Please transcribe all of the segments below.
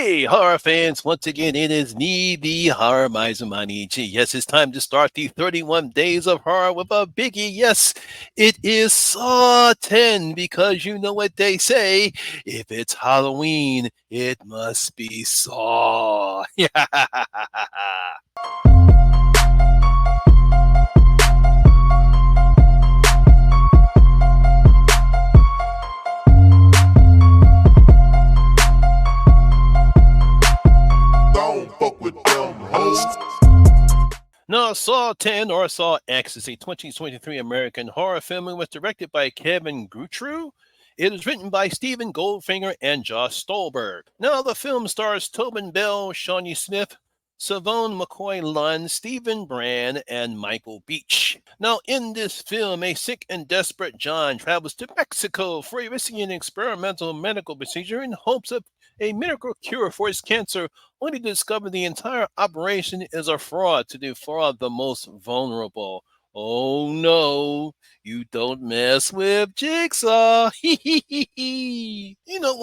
Hey, horror fans, once again, it is me, the Horror Miser Manichi. Yes, it's time to start the 31 Days of Horror with a biggie. Yes, it is Saw 10 because you know what they say. If it's Halloween, it must be Saw. Don't fuck with them hoes. Now, Saw 10 or Saw X is a 2023 American horror film and was directed by Kevin Guttrew. It is written by Stephen Goldfinger and Josh Stolberg. Now, the film stars Tobin Bell, Shawnee Smith, Savone McCoy-Lund, Stephen Brand, and Michael Beach. Now, in this film, a sick and desperate John travels to Mexico for a risky and experimental medical procedure in hopes of a miracle cure for his cancer, only to discover the entire operation is a fraud to defraud the most vulnerable. Oh no, you don't mess with Jigsaw. When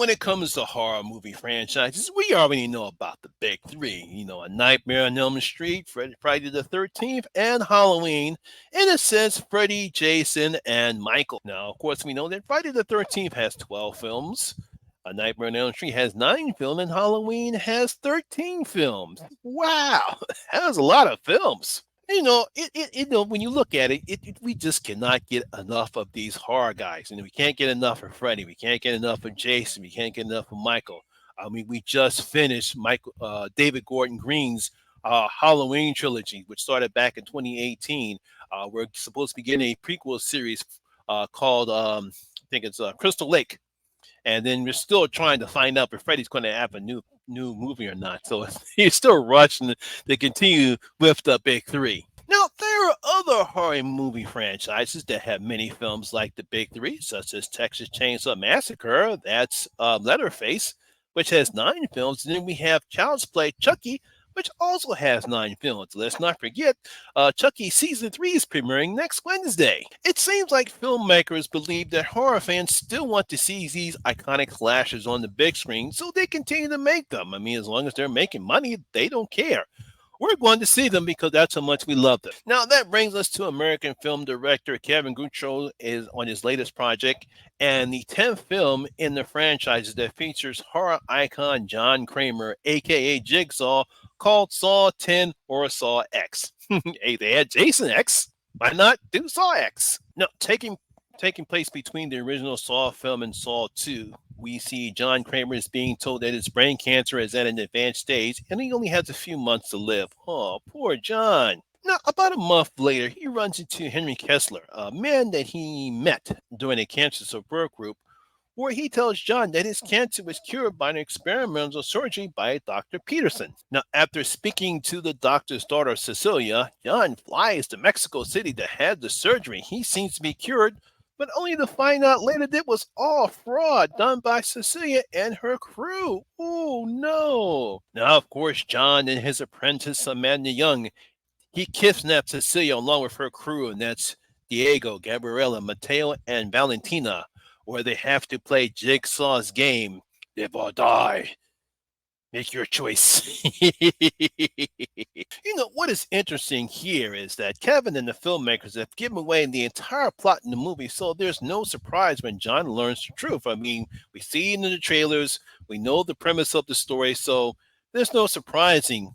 it comes to horror movie franchises, we already know about the big three. A Nightmare on Elm Street, Friday the 13th, and Halloween. In a sense, Freddy, Jason, and Michael. Now, of course, we know that Friday the 13th has 12 films. A Nightmare on Elm Street has 9 films, and Halloween has 13 films. Wow, that was a lot of films. When you look at we just cannot get enough of these horror guys. We can't get enough of Freddy. We can't get enough of Jason. We can't get enough of Michael. I mean, we just finished David Gordon Green's Halloween trilogy, which started back in 2018. We're supposed to be getting a prequel series called, I think it's Crystal Lake, and then we're still trying to find out if Freddy's going to have a new movie or not. So he's still rushing to continue with the big three. Now, there are other horror movie franchises that have many films like the big three, such as Texas Chainsaw Massacre, that's Leatherface, which has 9 films. And then we have Child's Play Chucky, which also has 9 films. Let's not forget, Chucky Season 3 is premiering next Wednesday. It seems like filmmakers believe that horror fans still want to see these iconic slashers on the big screen, so they continue to make them. I mean, as long as they're making money, they don't care. We're going to see them because that's how much we love them. Now, that brings us to American film director Kevin Guttrew is on his latest project, and the 10th film in the franchise that features horror icon John Kramer, aka Jigsaw, called Saw 10 or Saw X. Hey, they had Jason X. Why not do Saw X? No, taking place between the original Saw film and Saw 2, we see John Kramer is being told that his brain cancer is at an advanced stage and he only has a few months to live. Oh, poor John. Now, about a month later, he runs into Henry Kessler, a man that he met during a cancer support group, where he tells John that his cancer was cured by an experimental surgery by Dr. Peterson. Now, after speaking to the doctor's daughter, Cecilia, John flies to Mexico City to have the surgery. He seems to be cured, but only to find out later that it was all fraud done by Cecilia and her crew. Oh, no. Now, of course, John and his apprentice, Amanda Young, he kidnapped Cecilia along with her crew, and that's Diego, Gabriela, Mateo, and Valentina, where they have to play Jigsaw's game. Live or die. Make your choice. What is interesting here is that Kevin and the filmmakers have given away the entire plot in the movie, so there's no surprise when John learns the truth. I mean, we see it in the trailers, we know the premise of the story, so there's no surprising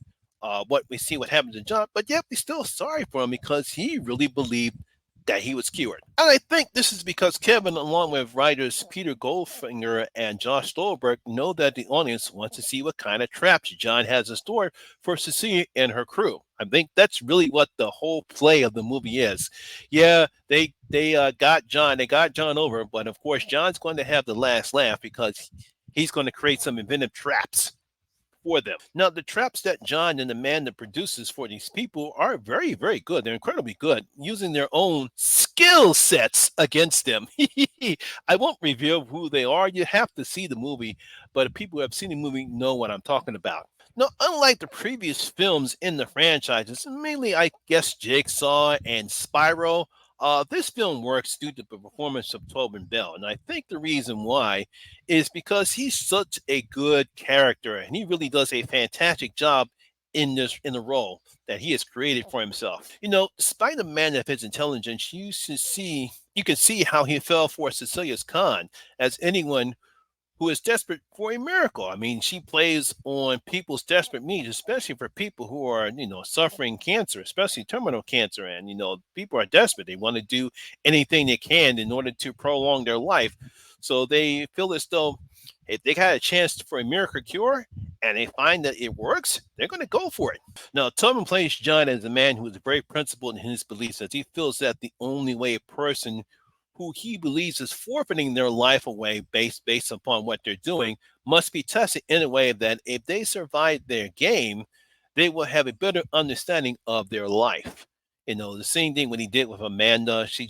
what happened to John, but yet we're still sorry for him because he really believed that he was cured. And I think this is because Kevin, along with writers Peter Goldfinger and Josh Stolberg, know that the audience wants to see what kind of traps John has in store for Cecilia and her crew. I think that's really what the whole play of the movie is. Yeah, they got John over, but of course John's going to have the last laugh because he's going to create some inventive traps for them. Now, the traps that John and the man that produces for these people are very, very good. They're incredibly good, using their own skill sets against them. I won't reveal who they are. You have to see the movie, but people who have seen the movie know what I'm talking about. Now, unlike the previous films in the franchises, mainly, I guess, Jigsaw and Spyro, This film works due to the performance of Tobin Bell, and I think the reason why is because he's such a good character, and he really does a fantastic job in the role that he has created for himself. Despite the man of his intelligence, you can see how he fell for Cecilia's con, as anyone who is desperate for a miracle. I mean, she plays on people's desperate needs, especially for people who are, suffering cancer, especially terminal cancer. And, people are desperate. They want to do anything they can in order to prolong their life. So they feel as though if they got a chance for a miracle cure and they find that it works, they're going to go for it. Now, Tubman plays John as a man who is very principled in his beliefs, as he feels that the only way a person who he believes is forfeiting their life away based upon what they're doing must be tested in a way that if they survive their game, they will have a better understanding of their life. The same thing what he did with Amanda. She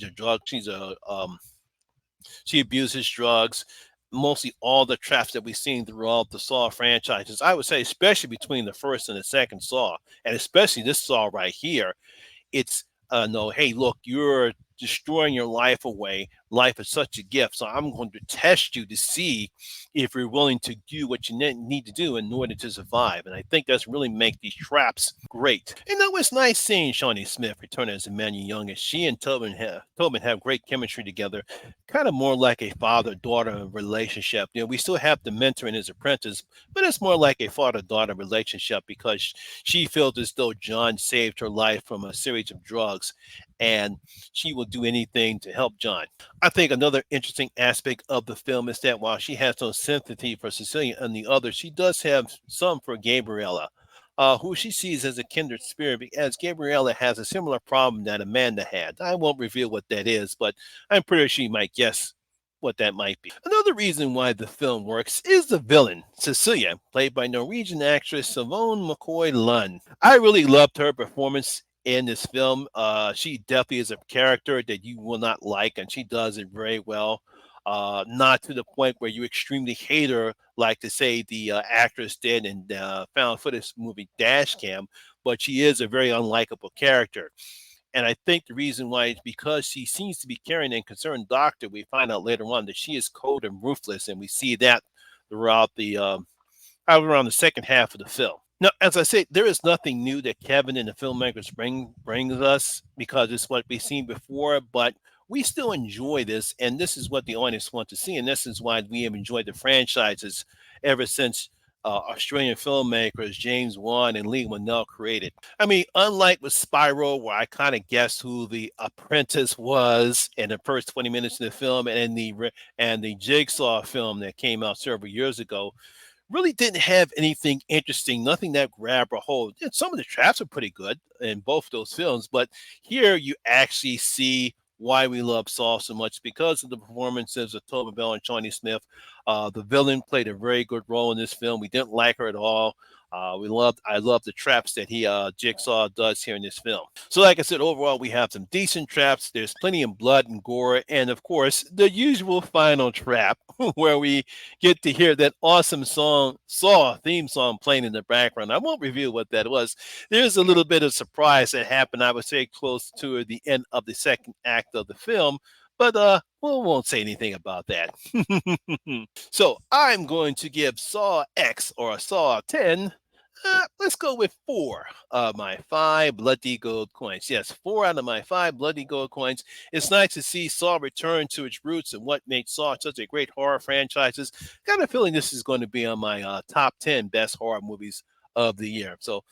abuses drugs. Mostly all the traps that we've seen throughout the Saw franchises, I would say, especially between the first and the second Saw, and especially this Saw right here, it's no, hey, look, you're destroying your life away. Life is such a gift. So I'm going to test you to see if you're willing to do what you need to do in order to survive. And I think that's really make these traps great. And that was nice seeing Shawnee Smith return as Emmanuel Young, as she and Tobin have great chemistry together, kind of more like a father-daughter relationship. We still have the mentor and his apprentice, but it's more like a father-daughter relationship because she feels as though John saved her life from a series of drugs, and she will do anything to help John. I think another interesting aspect of the film is that while she has no sympathy for Cecilia and the others, she does have some for Gabriella, who she sees as a kindred spirit, as Gabriella has a similar problem that Amanda had. I won't reveal what that is, but I'm pretty sure she might guess what that might be. Another reason why the film works is the villain, Cecilia, played by Norwegian actress Simone McCoy Lund. I really loved her performance in this film. She definitely is a character that you will not like, and she does it very well. Not to the point where you extremely hate her, like to say the actress did in found footage movie Dashcam, but she is a very unlikable character. And I think the reason why is because she seems to be carrying a concerned doctor. We find out later on that she is cold and ruthless, and we see that throughout around the second half of the film. Now, as I say, there is nothing new that Kevin and the filmmakers brings us because it's what we've seen before, but we still enjoy this, and this is what the audience wants to see, and this is why we have enjoyed the franchises ever since Australian filmmakers James Wan and Lee Winnell created. I mean, unlike with Spiral, where I kind of guessed who the apprentice was in the first 20 minutes of the film, and the Jigsaw film that came out several years ago, really didn't have anything interesting, nothing that grabbed a hold. And some of the traps are pretty good in both those films, but here you actually see why we love Saw so much because of the performances of Tobin Bell and Shawnee Smith. The villain played a very good role in this film. We didn't like her at all. I love the traps that Jigsaw does here in this film. So, like I said, overall, we have some decent traps. There's plenty of blood and gore, and of course, the usual final trap where we get to hear that awesome Saw theme song playing in the background. I won't reveal what that was. There's a little bit of surprise that happened, I would say, close to the end of the second act of the film. But we won't say anything about that. So I'm going to give Saw X or Saw 10. Let's go with 4 of my 5 bloody gold coins. Yes, 4 out of my 5 bloody gold coins. It's nice to see Saw return to its roots and what made Saw such a great horror franchise. Got a feeling this is going to be on my top 10 best horror movies of the year. So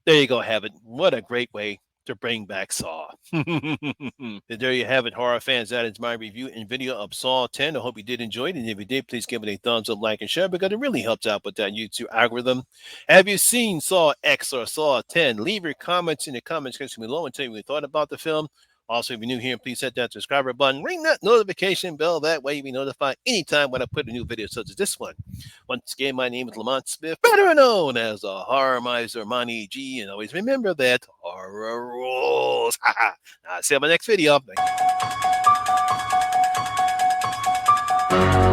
there you go, have it. What a great way to bring back Saw. There you have it, horror fans. That is my review and video of Saw 10. I hope you did enjoy it. And if you did, please give it a thumbs up, like, and share because it really helps out with that YouTube algorithm. Have you seen Saw X or Saw 10? Leave your comments in the comment section below and tell me what you thought about the film. Also, if you're new here, please hit that subscriber button. Ring that notification bell. That way you'll be notified anytime when I put a new video such as this one. Once again, my name is Lamont Smith, better known as the Horror Miser Monty G. And always remember that horror rules. I'll see you in my next video. Thank you.